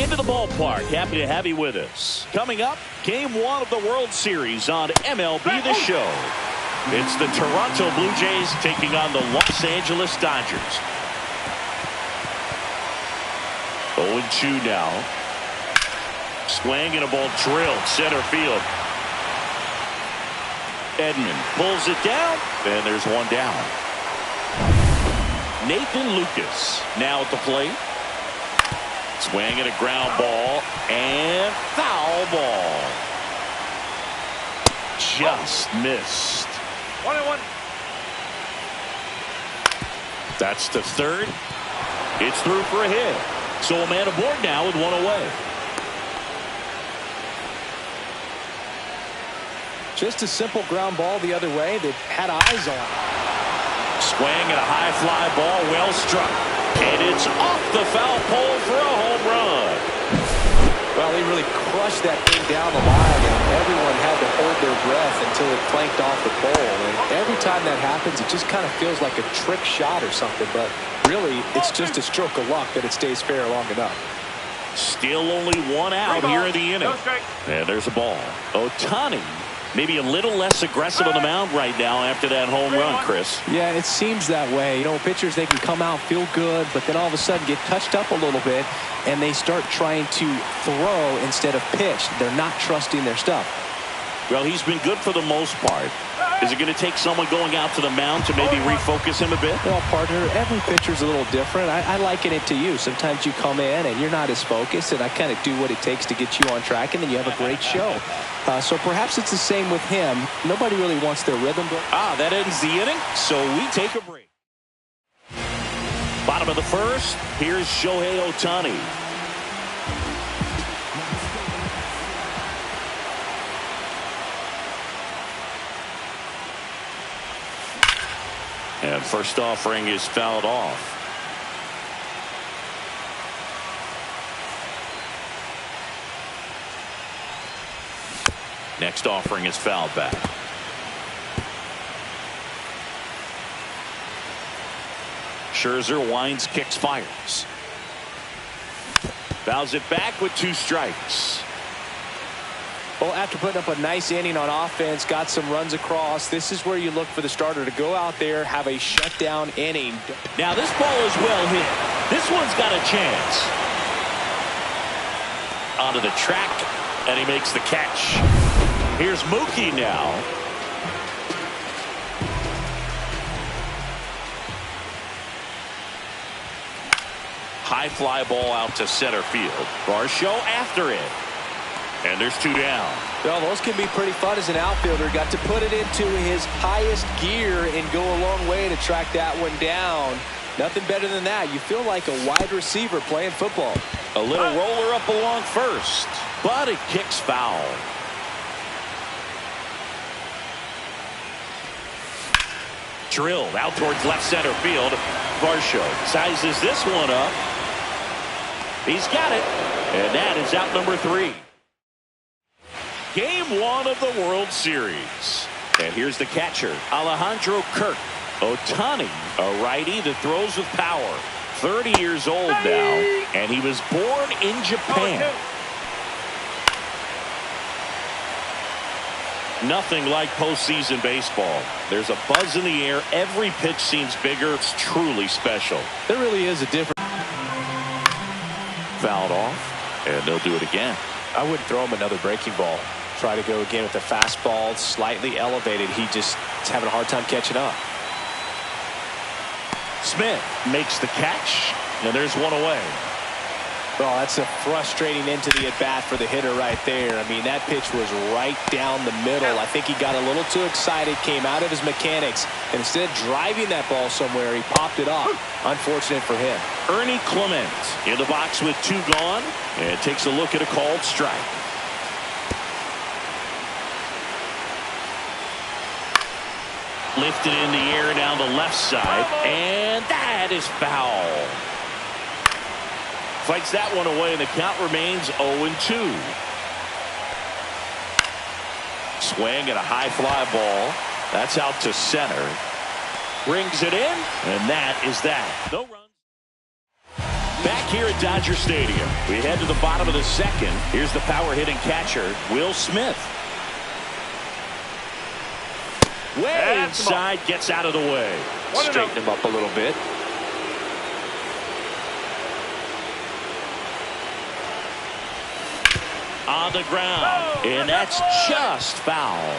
into the ballpark. Happy to have you with us. Coming up, Game 1 of the World Series on MLB The Show. It's the Toronto Blue Jays taking on the Los Angeles Dodgers. 0-2 now. Swing and a ball drilled center field. Edman pulls it down, and there's one down. Nathan Lucas now at the plate. Swing and a ground ball, and foul ball. Just missed. 1-1. That's the third. It's through for a hit. So a man aboard now with one away. Just a simple ground ball the other way that had eyes on. Swing and a high fly ball, well struck. And it's off the foul pole for a home run. Well, he really crushed that thing down the line, and everyone had to hold their breath until it clanked off the pole. And every time that happens, it just kind of feels like a trick shot or something. But really, it's just a stroke of luck that it stays fair long enough. Still only one out here in the inning. And there's a ball. Ohtani maybe a little less aggressive on the mound right now after that home run, Chris. Yeah, it seems that way. You know, pitchers, they can come out, feel good, but then all of a sudden get touched up a little bit, and they start trying to throw instead of pitch. They're not trusting their stuff. Well, he's been good for the most part. Is it going to take someone going out to the mound to maybe refocus him a bit? Well, partner, every pitcher's a little different. I liken it to you. Sometimes you come in and you're not as focused, and I kind of do what it takes to get you on track, and then you have a great show. So perhaps it's the same with him. Nobody really wants their rhythm. That ends the inning, so we take a break. Bottom of the first, here's Shohei Ohtani. And first offering is fouled off. Next offering is fouled back. Scherzer winds, kicks, fires. Fouls it back with 2 strikes. Well, after putting up a nice inning on offense, got some runs across, this is where you look for the starter to go out there, have a shutdown inning. Now this ball is well hit. This one's got a chance. Onto the track, and he makes the catch. Here's Mookie now. High fly ball out to center field. Varsho after it. And there's 2 down. Well, those can be pretty fun as an outfielder. Got to put it into his highest gear and go a long way to track that one down. Nothing better than that. You feel like a wide receiver playing football. A little roller up along first, but it kicks foul. Drilled out towards left center field. Varsho sizes this one up. He's got it, and that is out number 3. Game 1 of the World Series. And here's the catcher, Alejandro Kirk. Ohtani, a righty that throws with power. 30 years old now, and he was born in Japan. Nothing like postseason baseball. There's a buzz in the air. Every pitch seems bigger. It's truly special. There really is a difference. Fouled off, and they'll do it again. I wouldn't throw him another breaking ball. Try to go again with the fastball, slightly elevated. He just is having a hard time catching up. Smith makes the catch, and there's one away. Well, that's a frustrating end to the at-bat for the hitter right there. I mean, that pitch was right down the middle. I think he got a little too excited, came out of his mechanics, and instead of driving that ball somewhere, he popped it up. Unfortunate for him. Ernie Clement in the box with 2 gone, and takes a look at a called strike. Lifted in the air down the left side, and that is foul. Fights that one away, and the count remains 0-2. Swing and a high fly ball. That's out to center. Brings it in, and that is that. No runs. Back here at Dodger Stadium, we head to the bottom of the second. Here's the power hitting catcher, Will Smith. Way inside, gets out of the way. Straighten him up a little bit. On the ground, and that's just foul.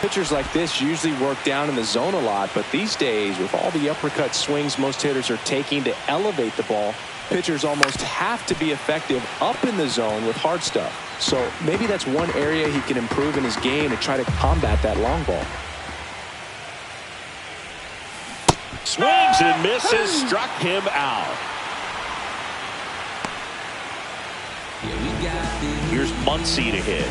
Pitchers like this usually work down in the zone a lot, but these days, with all the uppercut swings most hitters are taking to elevate the ball, pitchers almost have to be effective up in the zone with hard stuff. So maybe that's one area he can improve in his game to try to combat that long ball. Swings and misses, struck him out. Here's Muncy to hit.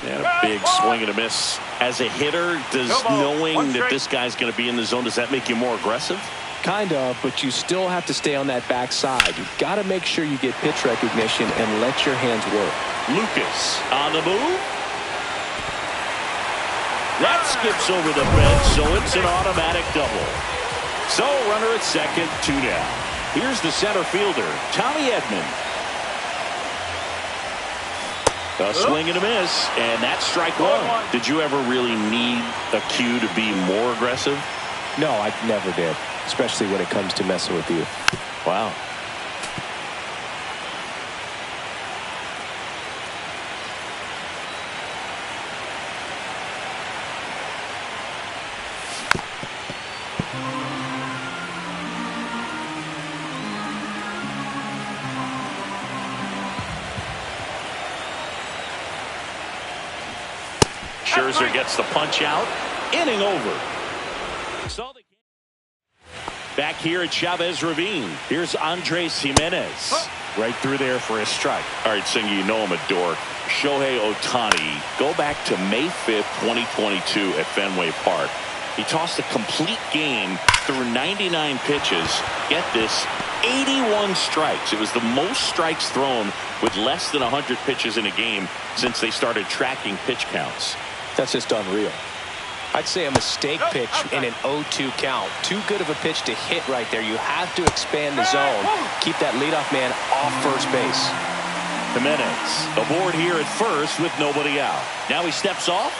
And a big swing and a miss. As a hitter, does knowing that this guy's going to be in the zone, does that make you more aggressive? Kind of, but you still have to stay on that backside. You've got to make sure you get pitch recognition and let your hands work. Lucas on the move. That skips over the fence, so it's an automatic double. So runner at second, 2 down. Here's the center fielder, Tommy Edman. A swing and a miss, and that's strike one. Did you ever really need a cue to be more aggressive? No, I never did, especially when it comes to messing with you. Wow. Scherzer gets the punch out. Inning over. Back here at Chavez Ravine. Here's Andres Jimenez. Right through there for a strike. All right, Singy, you know I'm a dork. Shohei Ohtani. Go back to May 5th, 2022 at Fenway Park. He tossed a complete game through 99 pitches. Get this, 81 strikes. It was the most strikes thrown with less than 100 pitches in a game since they started tracking pitch counts. That's just unreal. I'd say a mistake pitch in an 0-2 count. Too good of a pitch to hit right there. You have to expand the zone. Keep that leadoff man off first base. Jimenez aboard here at first with nobody out. Now he steps off.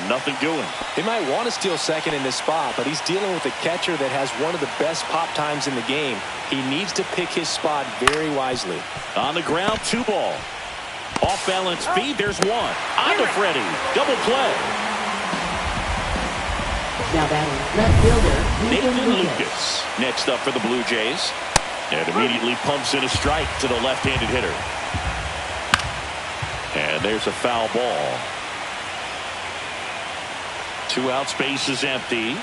Nothing doing. He might want to steal second in this spot, but he's dealing with a catcher that has one of the best pop times in the game. He needs to pick his spot very wisely. On the ground, 2 ball. Off balance feed, there's 1. On to Freddie. Double play. Now batting left fielder Nathan Lucas. Next up for the Blue Jays. And immediately pumps in a strike to the left-handed hitter. And there's a foul ball. 2 out, space is empty.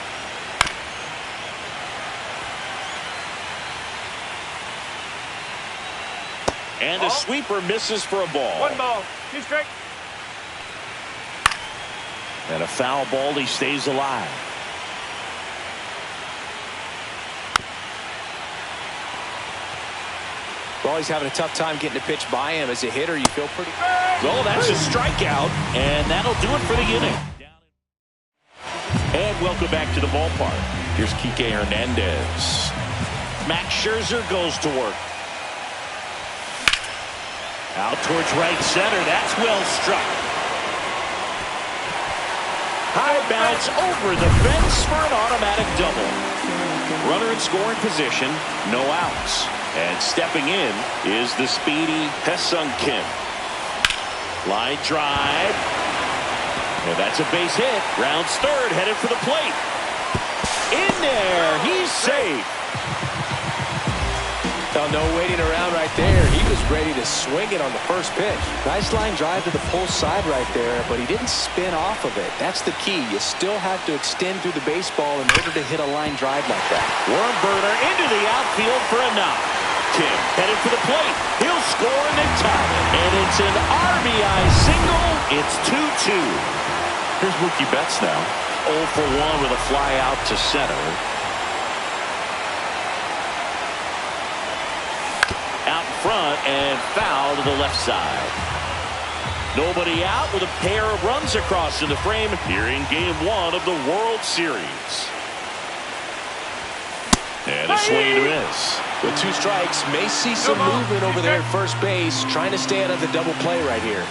And a sweeper misses for a ball. 1 ball, 2 strikes. And a foul ball, he stays alive. Well, he's having a tough time getting a pitch by him. As a hitter, you feel pretty... Well, that's a strikeout, and that'll do it for the inning. And welcome back to the ballpark. Here's Kike Hernandez. Max Scherzer goes to work. Out towards right center. That's well struck. High bounce over the fence for an automatic double. Runner in scoring position, no outs. And stepping in is the speedy Ha-Seong Kim. Line drive. And that's a base hit. Rounds third, headed for the plate. In there, he's safe. Oh, no waiting around right there. He was ready to swing it on the first pitch. Nice line drive to the pull side right there, but he didn't spin off of it. That's the key. You still have to extend through the baseball in order to hit a line drive like that. Worm burner into the outfield for a knock. Kim headed for the plate. He'll score in the top. And it's an RBI single. It's 2-2. Here's Mookie Betts now. 0 for 1 with a fly out to center. Out in front and foul to the left side. Nobody out with a pair of runs across in the frame here in Game 1 of the World Series. And a swing to miss. With 2 strikes, may see some movement over there at first base, trying to stay out of the double play right here.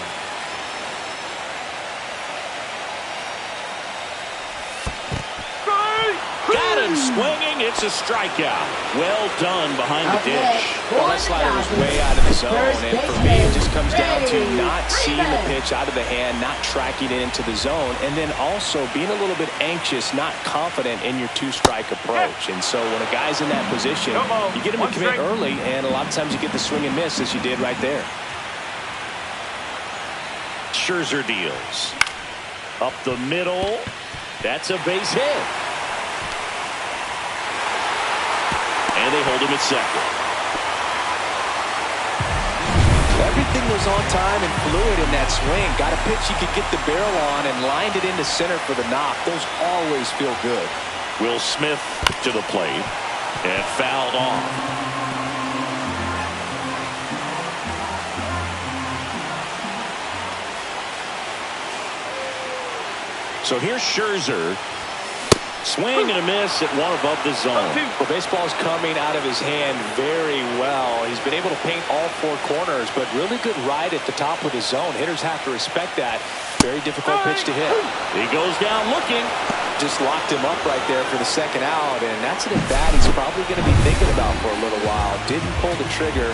Got him swinging. It's a strikeout. Well done behind the dish. Well, that slider was way out of the zone, and for me, it just comes down to not seeing the pitch out of the hand, not tracking it into the zone, and then also being a little bit anxious, not confident in your 2-strike approach. And so when a guy's in that position, you get him to commit early, and a lot of times you get the swing and miss, as you did right there. Scherzer deals. Up the middle. That's a base hit. And they hold him at second. Everything was on time and fluid in that swing. Got a pitch you could get the barrel on and lined it into center for the knock. Those always feel good. Will Smith to the plate and fouled off. So here's Scherzer. Swing and a miss at one above the zone. Well, baseball's coming out of his hand very well. He's been able to paint all 4 corners, but really good ride at the top of the zone. Hitters have to respect that. Very difficult pitch to hit. He goes down looking. Just locked him up right there for the second out, and that's an at-bat he's probably going to be thinking about for a little while. Didn't pull the trigger.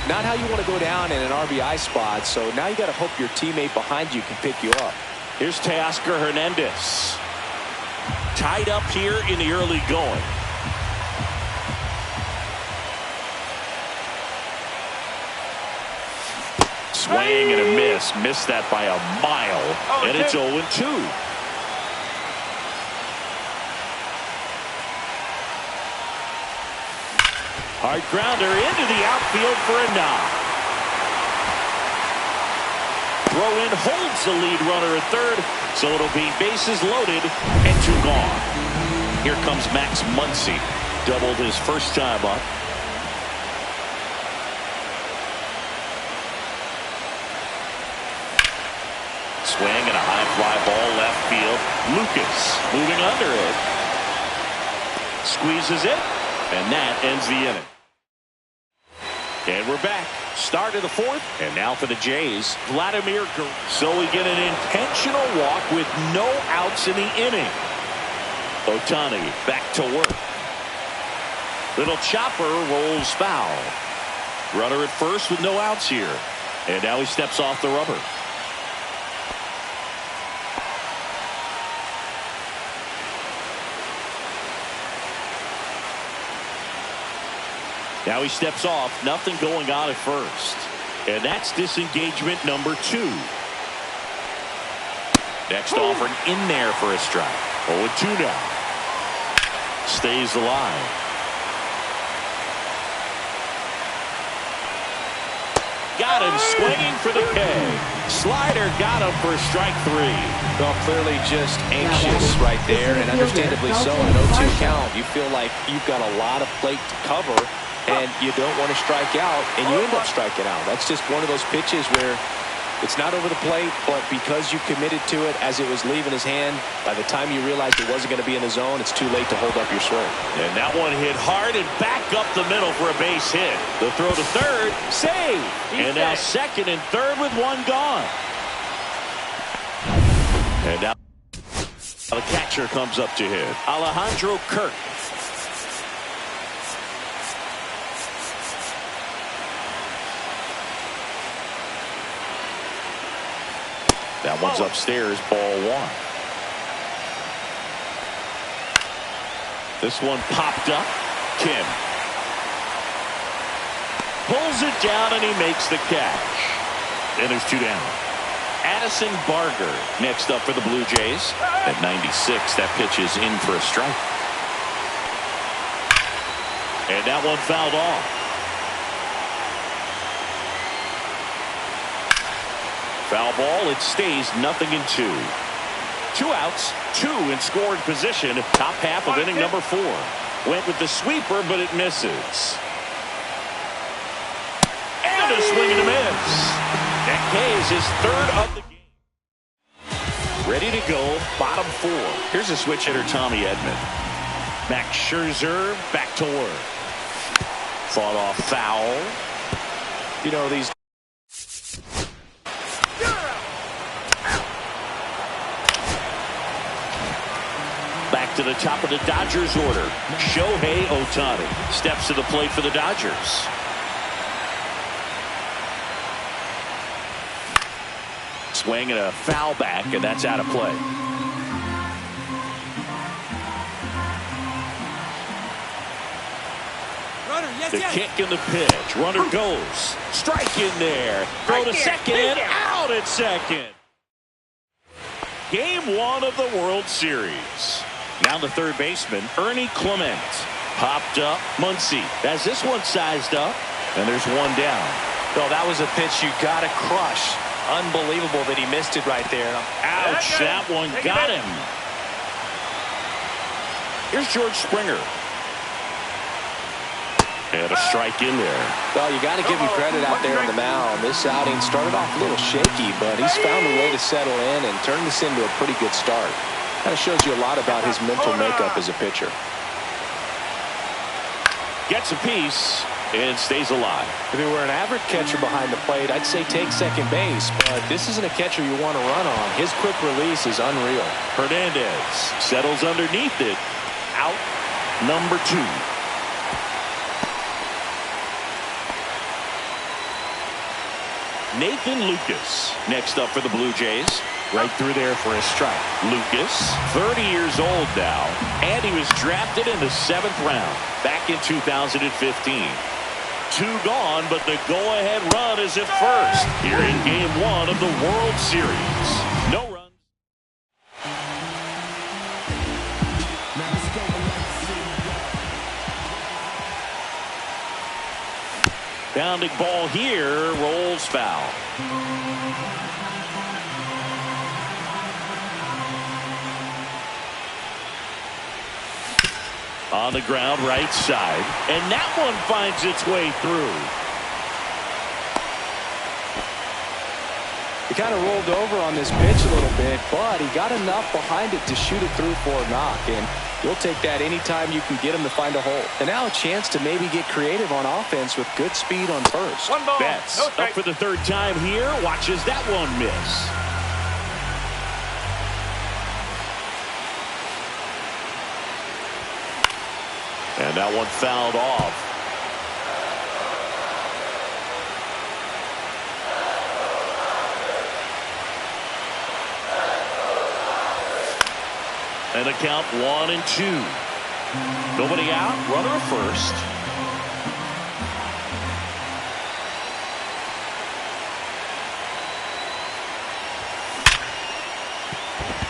Not how you want to go down in an RBI spot, so now you got to hope your teammate behind you can pick you up. Here's Teoscar Hernandez. Tied up here in the early going. Swing and a miss. Missed that by a mile. And it's 0-2. Hard grounder into the outfield for a knock. Throw in holds the lead runner at third, so it'll be bases loaded and 2 gone. Here comes Max Muncy. Doubled his first time up. Swing and a high fly ball left field. Lucas moving under it. Squeezes it, and that ends the inning. And we're back. Start of the 4th, and now for the Jays, Vladimir Guerrero. So we get an intentional walk with no outs in the inning. Ohtani back to work. Little chopper rolls foul. Runner at first with no outs here. And now he steps off the rubber. Now he steps off. Nothing going on at first. And that's disengagement number 2. Next offering in there for a strike. 0-2 now. Stays alive. Got him swinging for the K. Slider got him for strike 3. Well, clearly just anxious right there, and understandably so. An 0-2 count. You feel like you've got a lot of plate to cover, and you don't want to strike out, and you end up striking out. That's just one of those pitches where it's not over the plate, but because you committed to it as it was leaving his hand, by the time you realized it wasn't going to be in the zone, it's too late to hold up your swing. And that one hit hard and back up the middle for a base hit. The throw to third, save. And now second and third with 1 gone. And now the catcher comes up to hit. Alejandro Kirk. That one's upstairs, ball 1. This one popped up. Kim pulls it down and he makes the catch. And there's 2 down. Addison Barger next up for the Blue Jays. At 96, that pitch is in for a strike. And that one fouled off. Foul ball, it stays 0-2. 2 outs, 2 in scoring position. Top half of inning number 4. Went with the sweeper, but it misses. And a swing and a miss. And is his third of the game. Ready to go, bottom 4. Here's a switch hitter, Tommy Edman. Max Scherzer back to work. Fought off foul. You know, these back to the top of the Dodgers order. Shohei Ohtani steps to the plate for the Dodgers. Swing and a foul back, and that's out of play. The kick and the pitch. Runner goes. Strike in there. Throw to second and out at second. Game 1 of the World Series. Now the third baseman, Ernie Clement. Popped up. Muncy has this one sized up, and there's one down. Oh, that was a pitch you got to crush. Unbelievable that he missed it right there. Ouch, that one got him. Here's George Springer. And a strike in there. Well, you got to give him credit out there on the mound. This outing started off a little shaky, but he's found a way to settle in and turn this into a pretty good start. Kind of shows you a lot about his mental makeup as a pitcher. Gets a piece and stays alive. If he were an average catcher behind the plate, I'd say take second base, but this isn't a catcher you want to run on. His quick release is unreal. Hernandez settles underneath it. Out number 2. Nathan Lucas next up for the Blue Jays. Right through there for a strike. Lucas, 30 years old now, and he was drafted in the 7th round back in 2015. 2 gone, but the go-ahead run is at first here in Game 1 of the World Series. No runs. Bounding ball here, rolls foul. On the ground, right side, and that one finds its way through. He kind of rolled over on this pitch a little bit, but he got enough behind it to shoot it through for a knock, and you'll take that anytime you can get him to find a hole. And now a chance to maybe get creative on offense with good speed on first. Betts up for the 3rd time here, watches that one miss. And that one fouled off. And the count 1 and 2. Nobody out. Runner at first.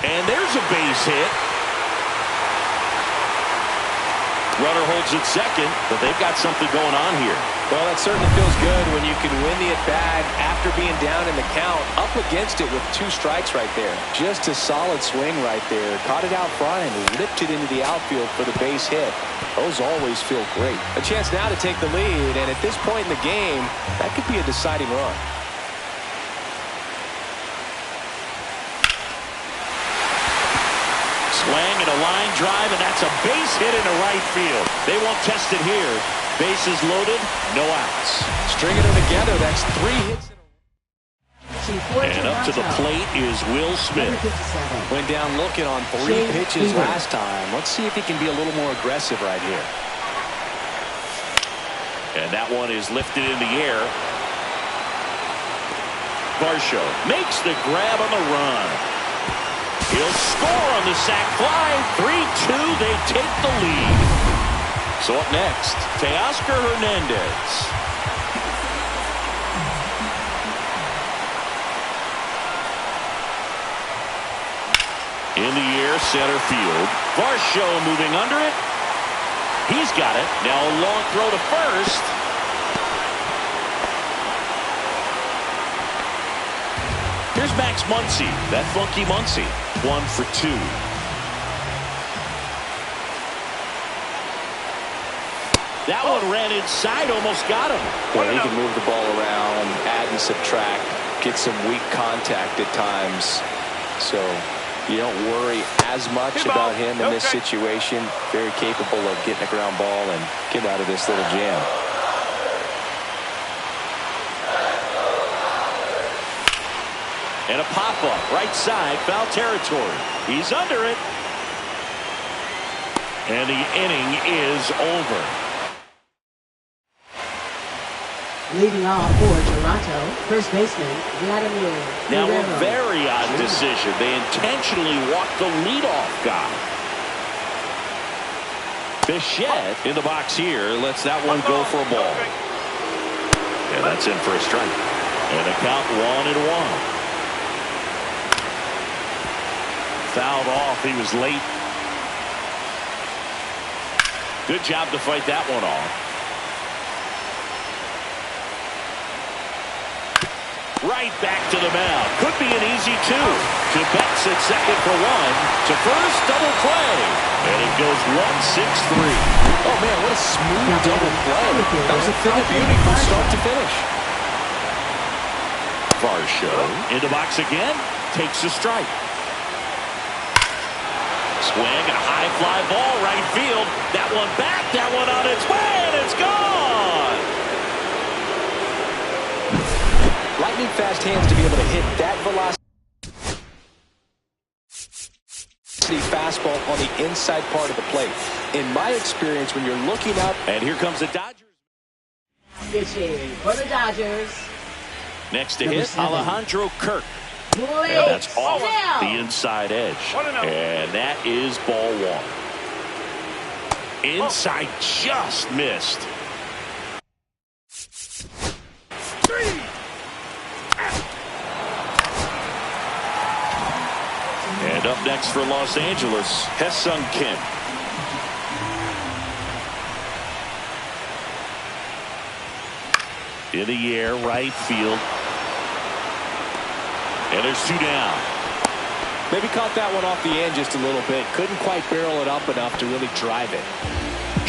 And there's a base hit. Runner holds it second, but they've got something going on here. Well, that certainly feels good when you can win the at-bat after being down in the count, up against it with 2 strikes right there. Just a solid swing right there. Caught it out front and ripped it into the outfield for the base hit. Those always feel great. A chance now to take the lead, and at this point in the game, that could be a deciding run. Swing and a line drive, and that's a base hit into right field. They won't test it here. Bases loaded, no outs. Stringing them together, that's 3 hits. And up to the plate is Will Smith. Went down looking on 3 pitches last time. Let's see if he can be a little more aggressive right here. And that one is lifted in the air. Varsho makes the grab on the run. He'll score on the sac fly. 3-2, they take the lead. So up next, Teoscar Hernandez. In the air, center field. Varsho moving under it. He's got it. Now a long throw to first. Here's Max Muncy, that funky Muncy. 1 for 2. That one ran inside, almost got him. Well, he can move the ball around, add and subtract. get some weak contact at times. So you don't worry as much about him in this situation. Very capable of getting a ground ball and get out of this little jam. And a pop-up, right side, foul territory. He's under it. And the inning is over. Leading off for Toronto, first baseman Vladimir Now Guerrero. a very odd decision. They intentionally walked the leadoff guy. Bichette in the box here lets that one go for a ball. And that's in for a strike. And the count 1-1. Fouled off. He was late. Good job to fight that one off. Right back to the mound. Could be an easy two. To Betts at second for one. To first, double play. And it goes 1-6-3. Oh, man, what a smooth double play. That was a thing of beauty from start to finish. Varsho in the box again. Takes a strike. Swing and a high fly ball right field. That one back. That one on its way. And it's gone. Lightning fast hands to be able to hit that velocity fastball on the inside part of the plate. In my experience, when you're looking up. And here comes the Dodgers. Pitching for the Dodgers. Next to hit, Alejandro Kirk. And that's off the inside edge. And that is ball one. Inside just missed. And up next for Los Angeles, Ha-Seong Kim. In the air, right field. And there's two down. Maybe caught that one off the end just a little bit. Couldn't quite barrel it up enough to really drive it.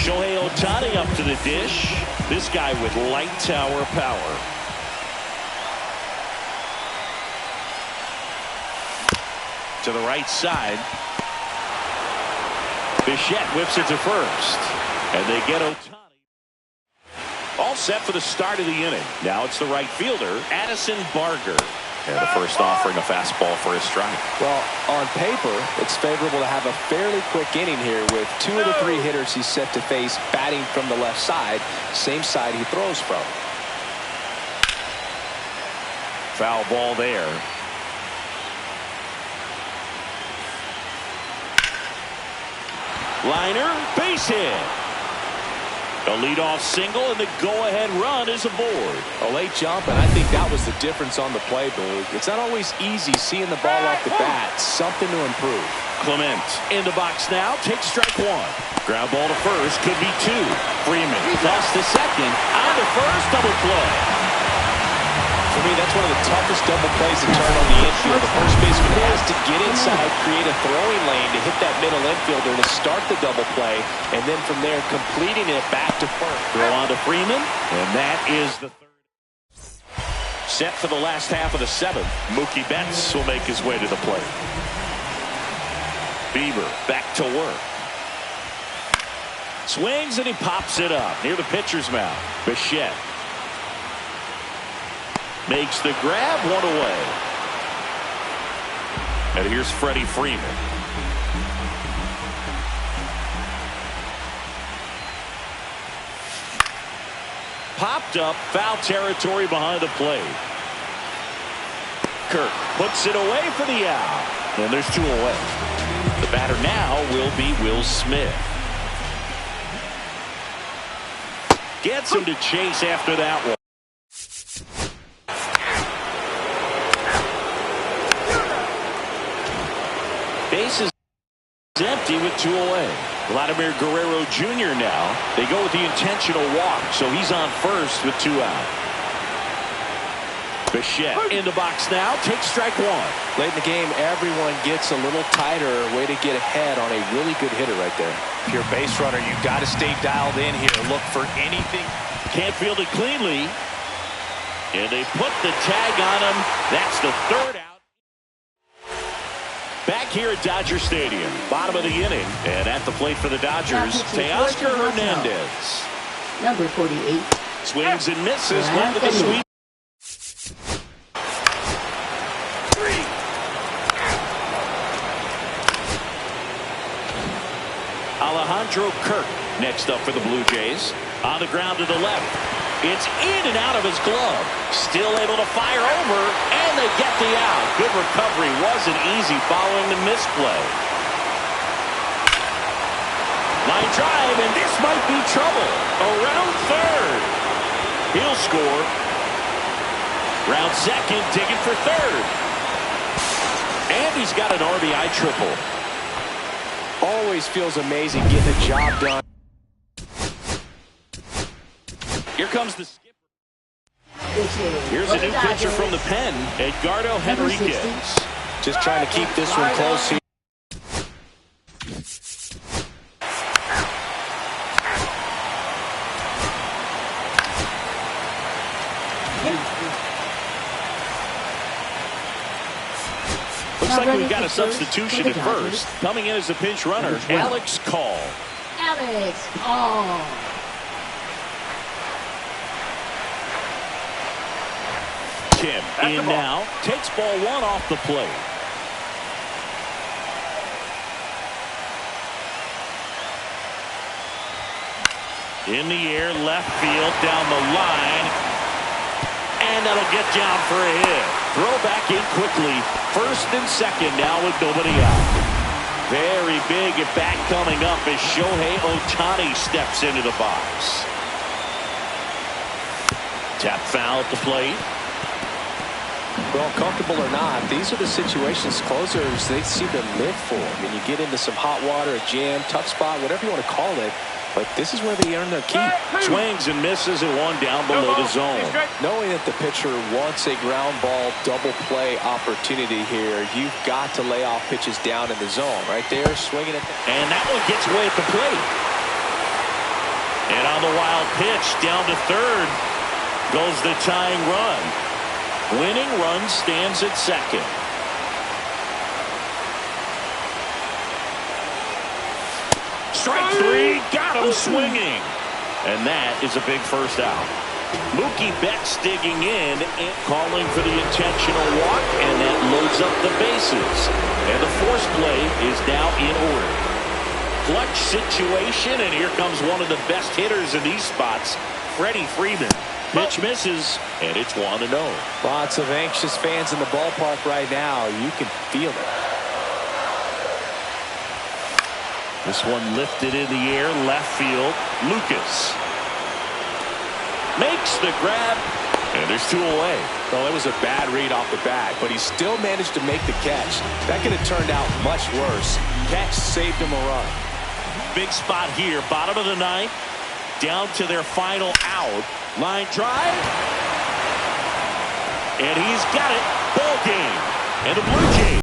Shohei Ohtani up to the dish. This guy with light tower power. To the right side. Bichette whips it to first. And they get Ohtani. All set for the start of the inning. Now it's the right fielder, Addison Barger. And the first offering a fastball for his strike. Well, on paper, it's favorable to have a fairly quick inning here with two of the three hitters he's set to face batting from the left side, same side he throws from. Foul ball there. Liner, base hit. A leadoff single, and the go-ahead run is aboard. A late jump, and I think that was the difference on the play, Boog. It's not always easy seeing the ball off the bat. Something to improve. Clement in the box now. Takes strike one. Ground ball to first. Could be two. Freeman toss to second. On to first. Double play. For me, that's one of the toughest double plays to turn on the infield. The first baseman has to get inside, create a throwing lane to hit that middle infielder to start the double play, and then from there, completing it back to first. Throw on to Freeman, and that is the third. Set for the last half of the seventh. Mookie Betts will make his way to the plate. Bieber back to work. Swings, and he pops it up near the pitcher's mound. Bichette makes the grab, one away. And here's Freddie Freeman. Popped up, foul territory behind the plate. Kirk puts it away for the out. And there's two away. The batter now will be Will Smith. Gets him to chase after that one. Base is empty with two away. Vladimir Guerrero Jr. now. They go with the intentional walk, so he's on first with two out. Bichette in the box now. Takes strike one. Late in the game, everyone gets a little tighter. Way to get ahead on a really good hitter right there. If you're a base runner, you've got to stay dialed in here. Look for anything. Can't field it cleanly. And they put the tag on him. That's the third out. Back here at Dodger Stadium, bottom of the inning, and at the plate for the Dodgers, Teoscar Hernandez. Number 48. Swings and misses. Left of the sweep. Alejandro Kirk next up for the Blue Jays. On the ground to the left. It's in and out of his glove. Still able to fire over, and they get the out. Good recovery. Wasn't easy following the misplay. Line drive, and this might be trouble. Around third. He'll score. Round second, digging for third. And he's got an RBI triple. Always feels amazing getting the job done. Here comes the skipper. Here's a new pitcher from the pen, Edgardo Henriquez. Just trying to keep this one close here. Looks like we've got a substitution at first. Coming in as a pinch runner, Alex Call. Alex Call. Kim in now, takes ball one off the plate. In the air, left field, down the line. And that'll get down for a hit. Throw back in quickly. First and second now with nobody out. Very big at bat coming up as Shohei Ohtani steps into the box. Tap foul at the plate. Well, comfortable or not, these are the situations closers they seem to live for. I mean, you get into some hot water, a jam, tough spot, whatever you want to call it. But this is where they earn their keep. Swings and misses and one down below the zone. Knowing that the pitcher wants a ground ball double play opportunity here, you've got to lay off pitches down in the zone. Right there, swinging it. And that one gets away at the plate. And on the wild pitch, down to third, goes the tying run. Winning run stands at second. Strike three, got him swinging. And that is a big first out. Mookie Betts digging in and calling for the intentional walk, and that loads up the bases. And the force play is now in order. Clutch situation, and here comes one of the best hitters in these spots, Freddie Freeman. Pitch misses, and it's 1-0. Lots of anxious fans in the ballpark right now. You can feel it. This one lifted in the air, left field. Lucas makes the grab, and there's two away. Well, it was a bad read off the bat, but he still managed to make the catch. That could have turned out much worse. Catch saved him a run. Big spot here, bottom of the ninth, down to their final out. Line drive, and he's got it. Ball game, and the Blue Jays